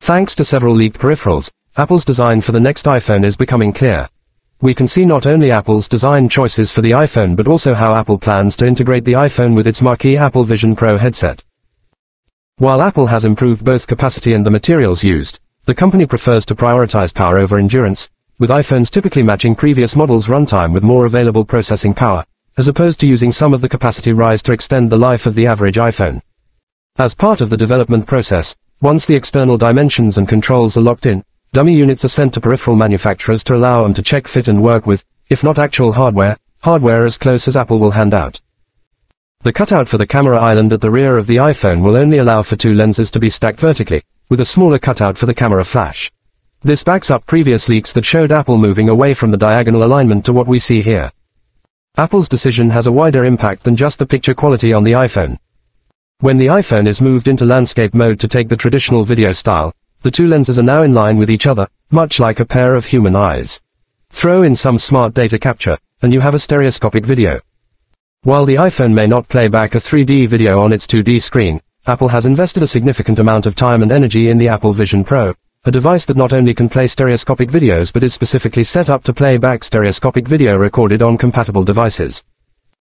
Thanks to several leaked peripherals, Apple's design for the next iPhone is becoming clear. We can see not only Apple's design choices for the iPhone but also how Apple plans to integrate the iPhone with its marquee Apple Vision Pro headset. While Apple has improved both capacity and the materials used, the company prefers to prioritize power over endurance, with iPhones typically matching previous models' runtime with more available processing power, as opposed to using some of the capacity rise to extend the life of the average iPhone. As part of the development process, once the external dimensions and controls are locked in, dummy units are sent to peripheral manufacturers to allow them to check fit and work with, if not actual hardware as close as Apple will hand out. The cutout for the camera island at the rear of the iPhone will only allow for 2 lenses to be stacked vertically, with a smaller cutout for the camera flash. This backs up previous leaks that showed Apple moving away from the diagonal alignment to what we see here. Apple's decision has a wider impact than just the picture quality on the iPhone. When the iPhone is moved into landscape mode to take the traditional video style, the 2 lenses are now in line with each other, much like a pair of human eyes. Throw in some smart data capture, and you have a stereoscopic video. While the iPhone may not play back a 3D video on its 2D screen, Apple has invested a significant amount of time and energy in the Apple Vision Pro, a device that not only can play stereoscopic videos but is specifically set up to play back stereoscopic video recorded on compatible devices.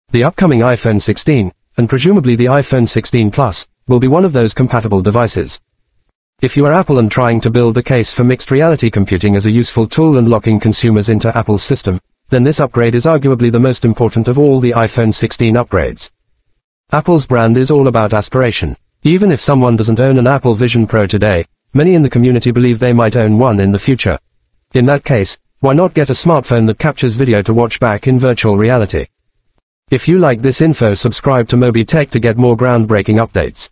The upcoming iPhone 16, and presumably the iPhone 16 Plus, will be one of those compatible devices. If you are Apple and trying to build a case for mixed reality computing as a useful tool and locking consumers into Apple's system, then this upgrade is arguably the most important of all the iPhone 16 upgrades. Apple's brand is all about aspiration. Even if someone doesn't own an Apple Vision Pro today, many in the community believe they might own one in the future. In that case, why not get a smartphone that captures video to watch back in virtual reality? If you like this info, subscribe to Mobi Tech to get more groundbreaking updates.